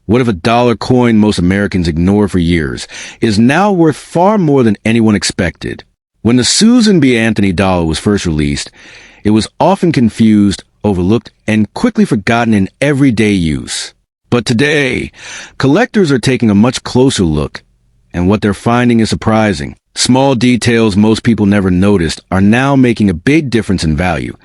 What if a dollar coin most Americans ignored for years is now worth far more than anyone expected? When the Susan B. Anthony dollar was first released, it was often confused, overlooked, and quickly forgotten in everyday use. But today, collectors are taking a much closer look, and what they're finding is surprising. Small details most people never noticed are now making a big difference in value,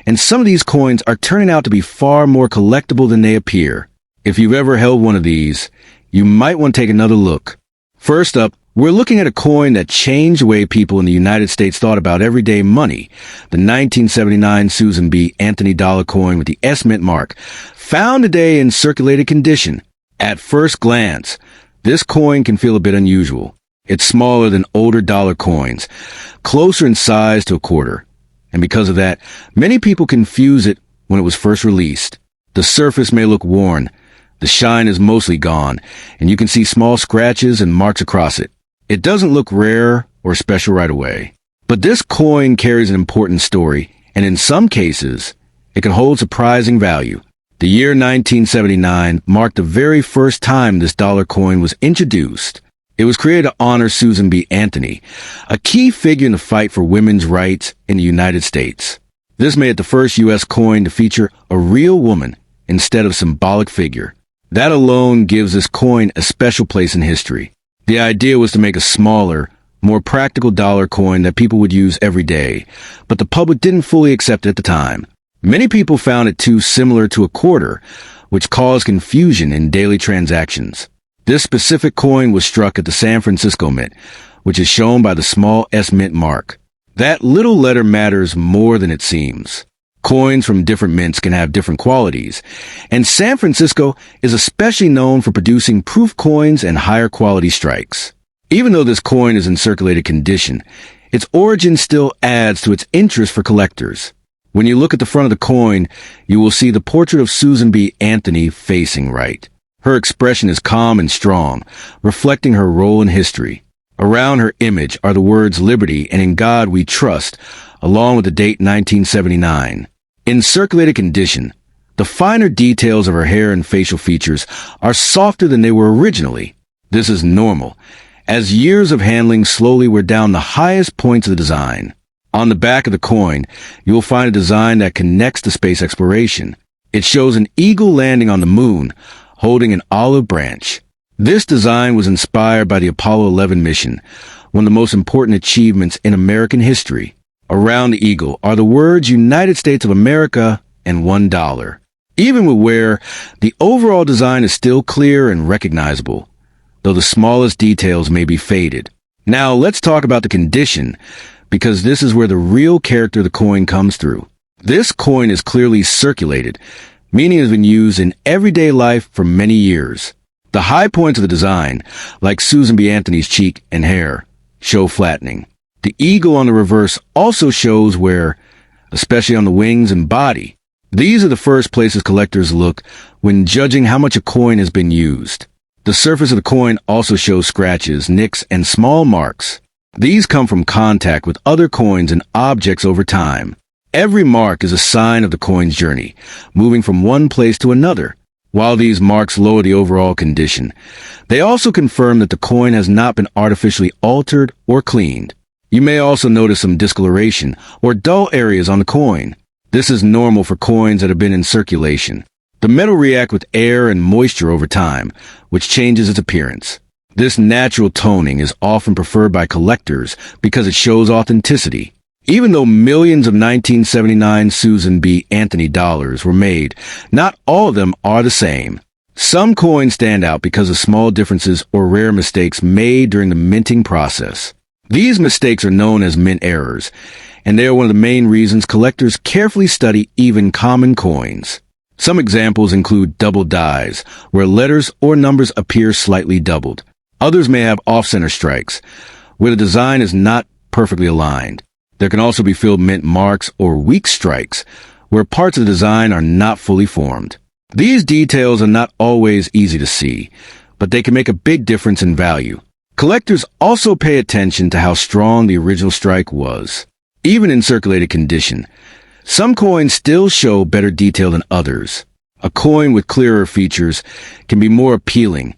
and some of these coins are turning out to be far more collectible than they appear. If you've ever held one of these, you might want to take another look. First up, we're looking at a coin that changed the way people in the United States thought about everyday money, the 1979 Susan B. Anthony dollar coin with the S Mint mark, found today in circulated condition. At first glance, this coin can feel a bit unusual. It's smaller than older dollar coins, closer in size to a quarter. And because of that, many people confuse it when it was first released. The surface may look worn, the shine is mostly gone, and you can see small scratches and marks across it. It doesn't look rare or special right away. But this coin carries an important story, and in some cases, it can hold surprising value. The year 1979 marked the very first time this dollar coin was introduced. It was created to honor Susan B. Anthony, a key figure in the fight for women's rights in the United States. This made it the first U.S. coin to feature a real woman instead of a symbolic figure. That alone gives this coin a special place in history. The idea was to make a smaller, more practical dollar coin that people would use every day, but the public didn't fully accept it at the time. Many people found it too similar to a quarter, which caused confusion in daily transactions. This specific coin was struck at the San Francisco Mint, which is shown by the small S Mint mark. That little letter matters more than it seems. Coins from different mints can have different qualities, and San Francisco is especially known for producing proof coins and higher quality strikes. Even though this coin is in circulated condition, its origin still adds to its interest for collectors. When you look at the front of the coin, you will see the portrait of Susan B. Anthony facing right. Her expression is calm and strong, reflecting her role in history. Around her image are the words "Liberty" and "In God We Trust," along with the date 1979. In circulated condition, the finer details of her hair and facial features are softer than they were originally. This is normal, as years of handling slowly wear down the highest points of the design. On the back of the coin, you will find a design that connects to space exploration. It shows an eagle landing on the moon, holding an olive branch. This design was inspired by the Apollo 11 mission, one of the most important achievements in American history. Around the eagle are the words United States of America and $1. Even with wear, the overall design is still clear and recognizable, though the smallest details may be faded. Now let's talk about the condition, because this is where the real character of the coin comes through. This coin is clearly circulated, meaning it has been used in everyday life for many years. The high points of the design, like Susan B. Anthony's cheek and hair, show flattening. The eagle on the reverse also shows wear, especially on the wings and body. These are the first places collectors look when judging how much a coin has been used. The surface of the coin also shows scratches, nicks, and small marks. These come from contact with other coins and objects over time. Every mark is a sign of the coin's journey, moving from one place to another. While these marks lower the overall condition, they also confirm that the coin has not been artificially altered or cleaned. You may also notice some discoloration or dull areas on the coin. This is normal for coins that have been in circulation. The metal reacts with air and moisture over time, which changes its appearance. This natural toning is often preferred by collectors because it shows authenticity. Even though millions of 1979 Susan B. Anthony dollars were made, not all of them are the same. Some coins stand out because of small differences or rare mistakes made during the minting process. These mistakes are known as mint errors, and they are one of the main reasons collectors carefully study even common coins. Some examples include double dies, where letters or numbers appear slightly doubled. Others may have off-center strikes, where the design is not perfectly aligned. There can also be filled mint marks or weak strikes, where parts of the design are not fully formed. These details are not always easy to see, but they can make a big difference in value. Collectors also pay attention to how strong the original strike was. Even in circulated condition, some coins still show better detail than others. A coin with clearer features can be more appealing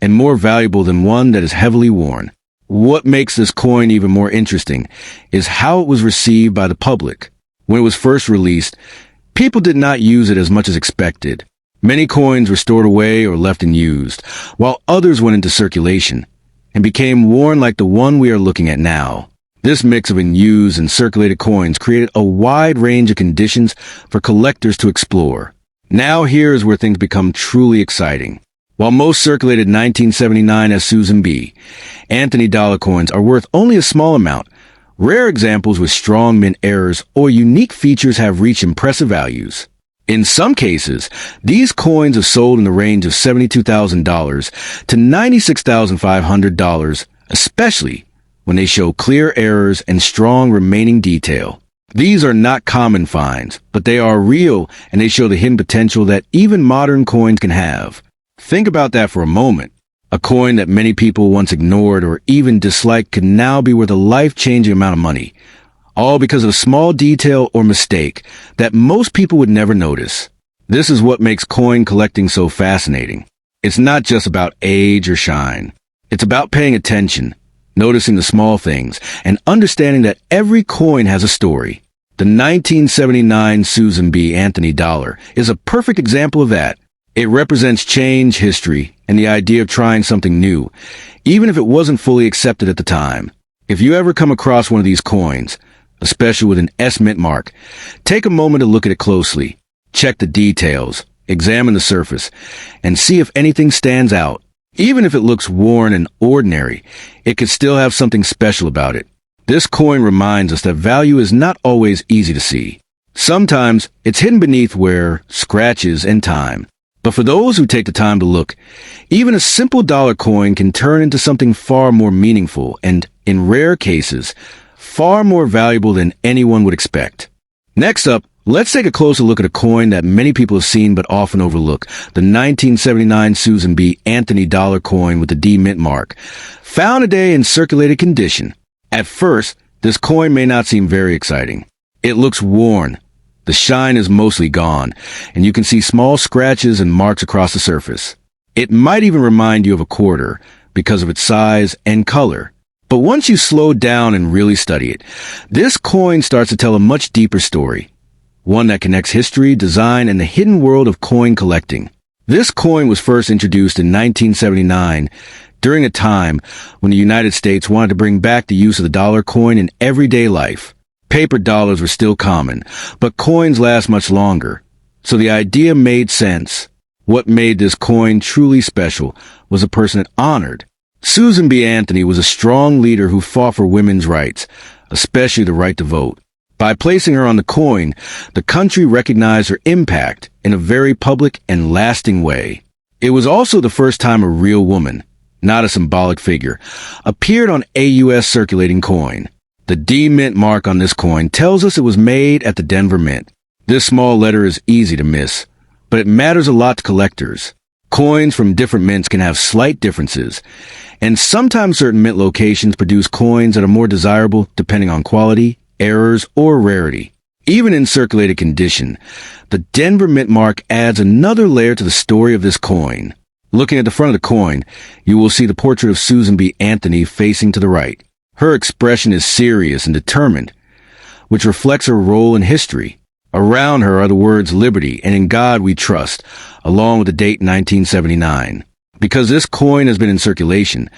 and more valuable than one that is heavily worn. What makes this coin even more interesting is how it was received by the public. When it was first released, people did not use it as much as expected. Many coins were stored away or left unused, while others went into circulation and became worn like the one we are looking at now. This mix of unused and circulated coins created a wide range of conditions for collectors to explore. Now here is where things become truly exciting. While most circulated 1979 as Susan B. Anthony dollar coins are worth only a small amount, rare examples with strong mint errors or unique features have reached impressive values. In some cases, these coins have sold in the range of $72,000 to $96,500, especially when they show clear errors and strong remaining detail. These are not common finds, but they are real and they show the hidden potential that even modern coins can have. Think about that for a moment. A coin that many people once ignored or even disliked could now be worth a life-changing amount of money, all because of a small detail or mistake that most people would never notice. This is what makes coin collecting so fascinating. It's not just about age or shine. It's about paying attention, noticing the small things, and understanding that every coin has a story. The 1979 Susan B. Anthony dollar is a perfect example of that. It represents change, history, and the idea of trying something new, even if it wasn't fully accepted at the time. If you ever come across one of these coins, especially with an S mint mark, take a moment to look at it closely. Check the details, examine the surface, and see if anything stands out. Even if it looks worn and ordinary, it could still have something special about it. This coin reminds us that value is not always easy to see. Sometimes it's hidden beneath wear, scratches, and time. But for those who take the time to look, even a simple dollar coin can turn into something far more meaningful and, in rare cases, far more valuable than anyone would expect. Next up, let's take a closer look at a coin that many people have seen but often overlook, the 1979 Susan B. Anthony dollar coin with the D mint mark, found today in circulated condition. At first, this coin may not seem very exciting. It looks worn. The shine is mostly gone, and you can see small scratches and marks across the surface. It might even remind you of a quarter because of its size and color. But once you slow down and really study it, this coin starts to tell a much deeper story, one that connects history, design, and the hidden world of coin collecting. This coin was first introduced in 1979 during a time when the United States wanted to bring back the use of the dollar coin in everyday life. Paper dollars were still common, but coins last much longer, so the idea made sense. What made this coin truly special was a person it honored. Susan B. Anthony was a strong leader who fought for women's rights, especially the right to vote. By placing her on the coin, the country recognized her impact in a very public and lasting way. It was also the first time a real woman, not a symbolic figure, appeared on a U.S. circulating coin. The D mint mark on this coin tells us it was made at the Denver Mint. This small letter is easy to miss, but it matters a lot to collectors. Coins from different mints can have slight differences, and sometimes certain mint locations produce coins that are more desirable depending on quality, errors, or rarity. Even in circulated condition, the Denver mint mark adds another layer to the story of this coin. Looking at the front of the coin, you will see the portrait of Susan B. Anthony facing to the right. Her expression is serious and determined, which reflects her role in history. Around her are the words "Liberty" and "In God We Trust," along with the date 1979. Because this coin has been in circulation,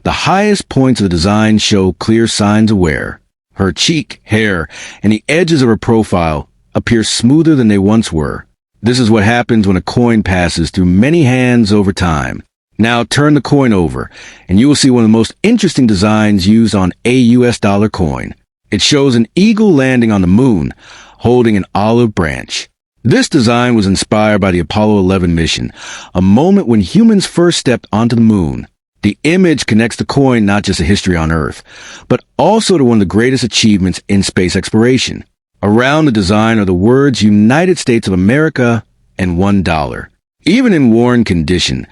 the highest points of the design show clear signs of wear. Her cheek, hair, and the edges of her profile appear smoother than they once were. This is what happens when a coin passes through many hands over time. Now turn the coin over, and you will see one of the most interesting designs used on a U.S. dollar coin. It shows an eagle landing on the moon, holding an olive branch. This design was inspired by the Apollo 11 mission, a moment when humans first stepped onto the moon. The image connects the coin not just to history on Earth, but also to one of the greatest achievements in space exploration. Around the design are the words United States of America and $1. Even in worn condition,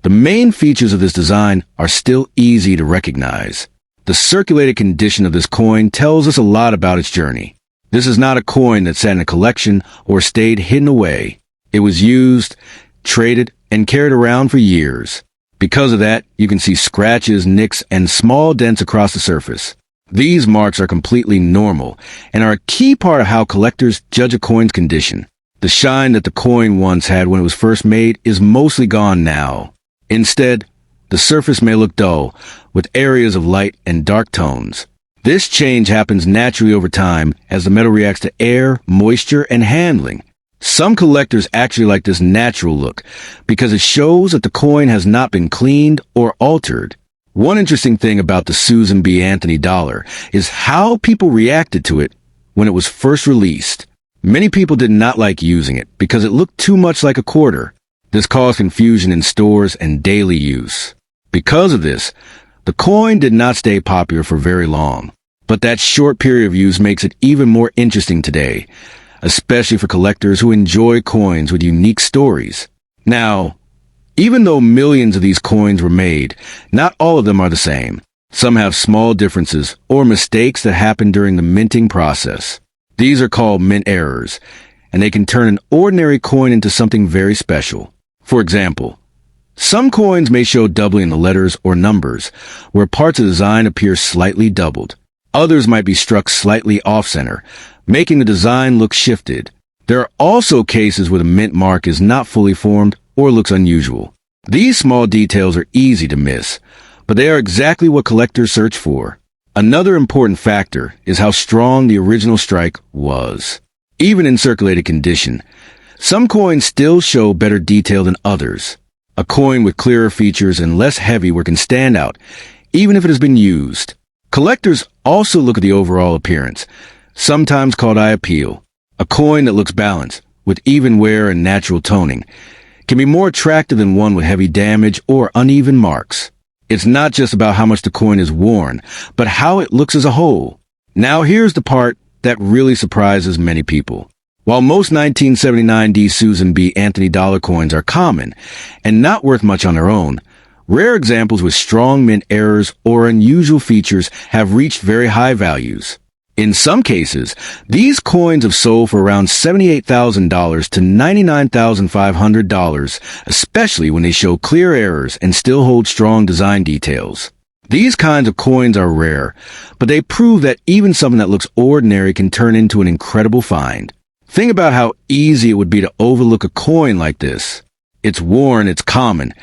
the main features of this design are still easy to recognize. The circulated condition of this coin tells us a lot about its journey. This is not a coin that sat in a collection or stayed hidden away. It was used, traded, and carried around for years. Because of that, you can see scratches, nicks, and small dents across the surface. These marks are completely normal and are a key part of how collectors judge a coin's condition. The shine that the coin once had when it was first made is mostly gone now. Instead, the surface may look dull, with areas of light and dark tones. This change happens naturally over time as the metal reacts to air, moisture, and handling. Some collectors actually like this natural look because it shows that the coin has not been cleaned or altered. One interesting thing about the Susan B. Anthony dollar is how people reacted to it when it was first released. Many people did not like using it because it looked too much like a quarter. This caused confusion in stores and daily use. Because of this, the coin did not stay popular for very long. But that short period of use makes it even more interesting today, especially for collectors who enjoy coins with unique stories. Now, even though millions of these coins were made, not all of them are the same. Some have small differences or mistakes that happen during the minting process. These are called mint errors, and they can turn an ordinary coin into something very special. For example, some coins may show doubling in the letters or numbers, where parts of the design appear slightly doubled. Others might be struck slightly off-center, making the design look shifted. There are also cases where the mint mark is not fully formed or looks unusual. These small details are easy to miss, but they are exactly what collectors search for. Another important factor is how strong the original strike was. Even in circulated condition, some coins still show better detail than others. A coin with clearer features and less heavy can stand out, even if it has been used. Collectors also look at the overall appearance, sometimes called eye appeal. A coin that looks balanced, with even wear and natural toning, can be more attractive than one with heavy damage or uneven marks. It's not just about how much the coin is worn, but how it looks as a whole. Now here's the part that really surprises many people. While most 1979 D Susan B. Anthony dollar coins are common and not worth much on their own, rare examples with strong mint errors or unusual features have reached very high values. In some cases, these coins have sold for around $78,000 to $99,500, especially when they show clear errors and still hold strong design details. These kinds of coins are rare, but they prove that even something that looks ordinary can turn into an incredible find. Think about how easy it would be to overlook a coin like this. It's worn, it's common,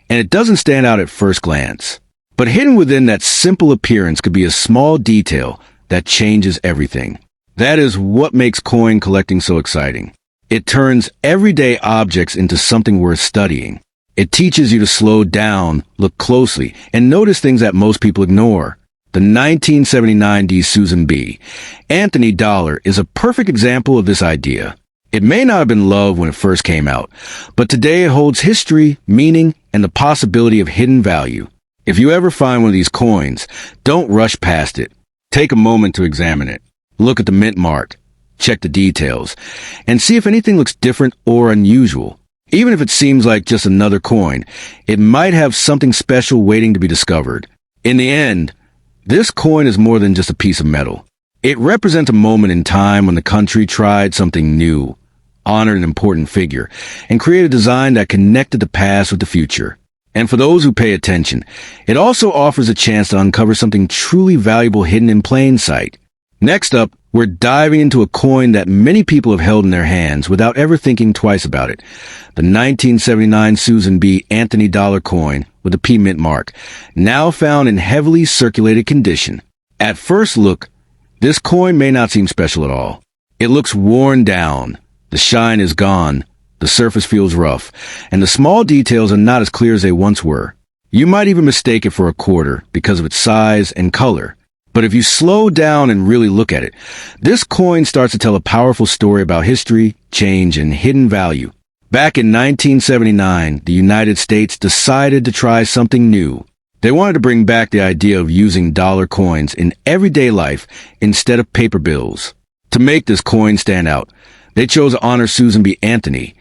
and it doesn't stand out at first glance. But hidden within that simple appearance could be a small detail that changes everything. That is what makes coin collecting so exciting. It turns everyday objects into something worth studying. It teaches you to slow down, look closely, and notice things that most people ignore. The 1979 D Susan B. Anthony dollar is a perfect example of this idea. It may not have been loved when it first came out, but today it holds history, meaning, and the possibility of hidden value. If you ever find one of these coins, don't rush past it. Take a moment to examine it. Look at the mint mark, check the details, and see if anything looks different or unusual. Even if it seems like just another coin, it might have something special waiting to be discovered. In the end, this coin is more than just a piece of metal. It represents a moment in time when the country tried something new, honored an important figure, and created a design that connected the past with the future. And for those who pay attention, it also offers a chance to uncover something truly valuable hidden in plain sight. Next up, we're diving into a coin that many people have held in their hands without ever thinking twice about it. The 1979 Susan B. Anthony dollar coin with the P mint mark, now found in heavily circulated condition. At first look, this coin may not seem special at all. It looks worn down. The shine is gone. The surface feels rough, and the small details are not as clear as they once were. You might even mistake it for a quarter because of its size and color. But if you slow down and really look at it, this coin starts to tell a powerful story about history, change, and hidden value. Back in 1979, the United States decided to try something new. They wanted to bring back the idea of using dollar coins in everyday life instead of paper bills. To make this coin stand out, they chose to honor Susan B. Anthony,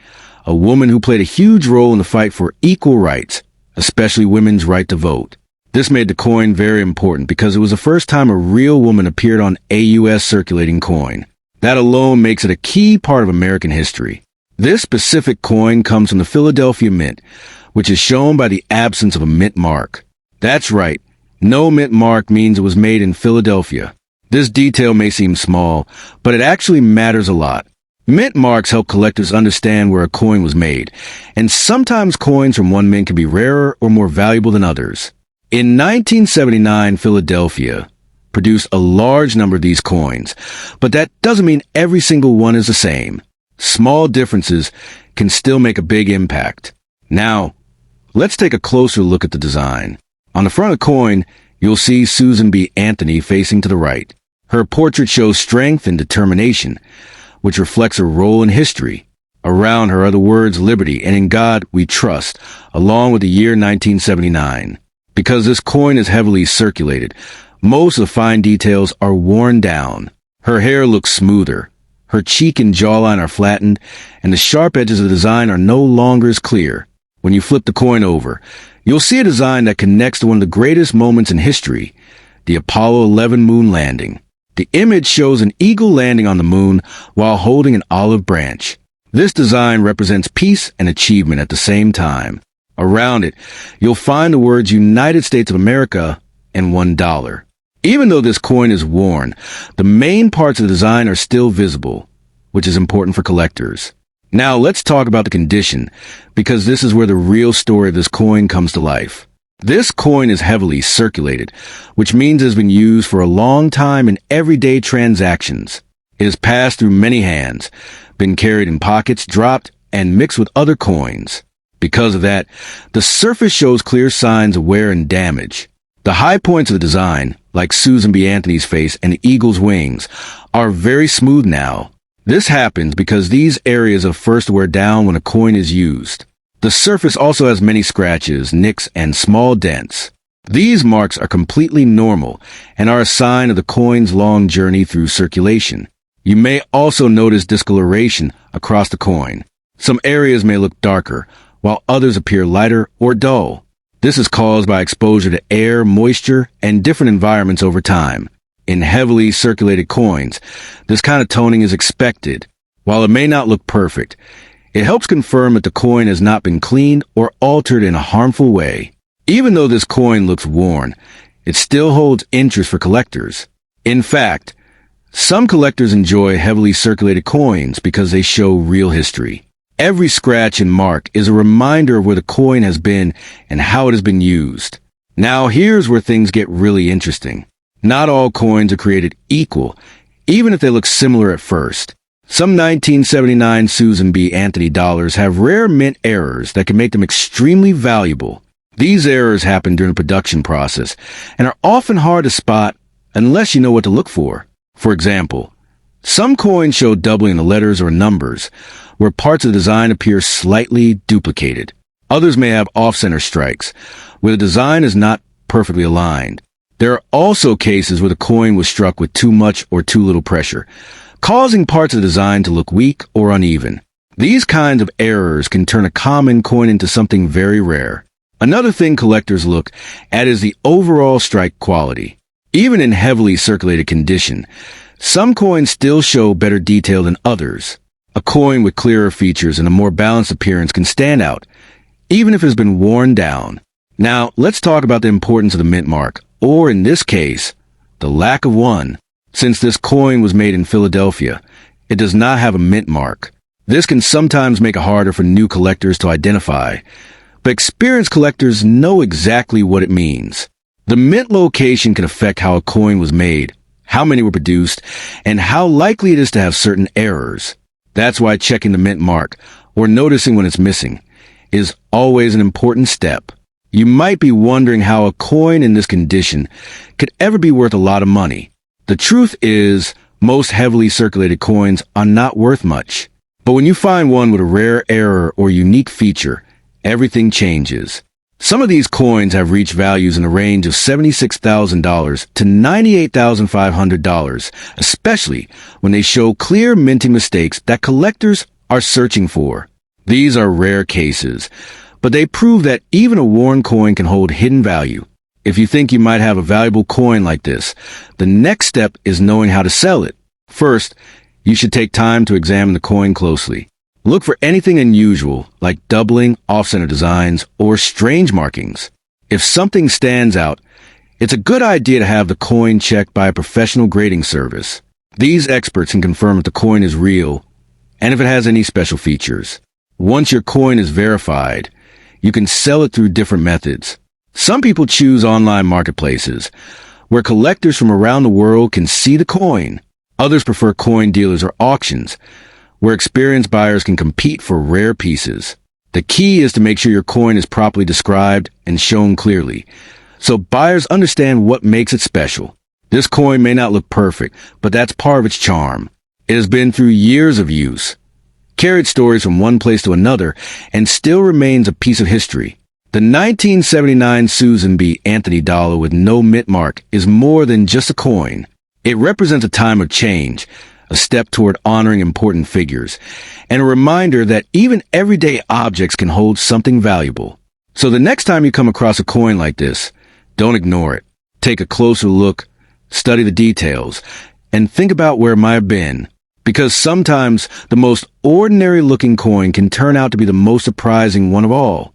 a woman who played a huge role in the fight for equal rights, especially women's right to vote. This made the coin very important because it was the first time a real woman appeared on a U.S. circulating coin. That alone makes it a key part of American history. This specific coin comes from the Philadelphia Mint, which is shown by the absence of a mint mark. That's right. No mint mark means it was made in Philadelphia. This detail may seem small, but it actually matters a lot. Mint marks help collectors understand where a coin was made, and sometimes coins from one mint can be rarer or more valuable than others. In 1979, Philadelphia produced a large number of these coins, but that doesn't mean every single one is the same. Small differences can still make a big impact. Now, let's take a closer look at the design. On the front of the coin, you'll see Susan B. Anthony facing to the right. Her portrait shows strength and determination, which reflects her role in history. Around her are the words liberty and in God we trust, along with the year 1979. Because this coin is heavily circulated, most of the fine details are worn down. Her hair looks smoother. Her cheek and jawline are flattened, and the sharp edges of the design are no longer as clear. When you flip the coin over, you'll see a design that connects to one of the greatest moments in history, the Apollo 11 moon landing. The image shows an eagle landing on the moon while holding an olive branch. This design represents peace and achievement at the same time. Around it, you'll find the words United States of America and $1. Even though this coin is worn, the main parts of the design are still visible, which is important for collectors. Now let's talk about the condition, because this is where the real story of this coin comes to life. This coin is heavily circulated, which means it has been used for a long time in everyday transactions. It has passed through many hands, been carried in pockets, dropped, and mixed with other coins. Because of that, the surface shows clear signs of wear and damage. The high points of the design, like Susan B. Anthony's face and the eagle's wings, are very smooth now. This happens because these areas of first wear down when a coin is used. The surface also has many scratches, nicks, and small dents. These marks are completely normal and are a sign of the coin's long journey through circulation. You may also notice discoloration across the coin. Some areas may look darker, while others appear lighter or dull. This is caused by exposure to air, moisture, and different environments over time. In heavily circulated coins, this kind of toning is expected. While it may not look perfect, it helps confirm that the coin has not been cleaned or altered in a harmful way. Even though this coin looks worn, it still holds interest for collectors. In fact, some collectors enjoy heavily circulated coins because they show real history. Every scratch and mark is a reminder of where the coin has been and how it has been used. Now here's where things get really interesting. Not all coins are created equal, even if they look similar at first. Some 1979 Susan B. Anthony dollars have rare mint errors that can make them extremely valuable. These errors happen during the production process and are often hard to spot unless you know what to look for. For example, some coins show doubling in the letters or numbers, where parts of the design appear slightly duplicated. Others may have off-center strikes, where the design is not perfectly aligned. There are also cases where the coin was struck with too much or too little pressure, causing parts of the design to look weak or uneven. These kinds of errors can turn a common coin into something very rare. Another thing collectors look at is the overall strike quality. Even in heavily circulated condition, some coins still show better detail than others. A coin with clearer features and a more balanced appearance can stand out, even if it has been worn down. Now, let's talk about the importance of the mint mark, or in this case, the lack of one. Since this coin was made in Philadelphia, it does not have a mint mark. This can sometimes make it harder for new collectors to identify, but experienced collectors know exactly what it means. The mint location can affect how a coin was made, how many were produced, and how likely it is to have certain errors. That's why checking the mint mark, or noticing when it's missing, is always an important step. You might be wondering how a coin in this condition could ever be worth a lot of money. The truth is, most heavily circulated coins are not worth much. But when you find one with a rare error or unique feature, everything changes. Some of these coins have reached values in the range of $76,000 to $98,500, especially when they show clear minting mistakes that collectors are searching for. These are rare cases, but they prove that even a worn coin can hold hidden value. If you think you might have a valuable coin like this, the next step is knowing how to sell it. First, you should take time to examine the coin closely. Look for anything unusual, like doubling, off-center designs, or strange markings. If something stands out, it's a good idea to have the coin checked by a professional grading service. These experts can confirm if the coin is real and if it has any special features. Once your coin is verified, you can sell it through different methods. Some people choose online marketplaces, where collectors from around the world can see the coin. Others prefer coin dealers or auctions, where experienced buyers can compete for rare pieces. The key is to make sure your coin is properly described and shown clearly, so buyers understand what makes it special. This coin may not look perfect, but that's part of its charm. It has been through years of use, carried stories from one place to another, and still remains a piece of history. The 1979 Susan B. Anthony dollar with no mint mark is more than just a coin. It represents a time of change, a step toward honoring important figures, and a reminder that even everyday objects can hold something valuable. So the next time you come across a coin like this, don't ignore it. Take a closer look, study the details, and think about where it might have been. Because sometimes the most ordinary looking coin can turn out to be the most surprising one of all.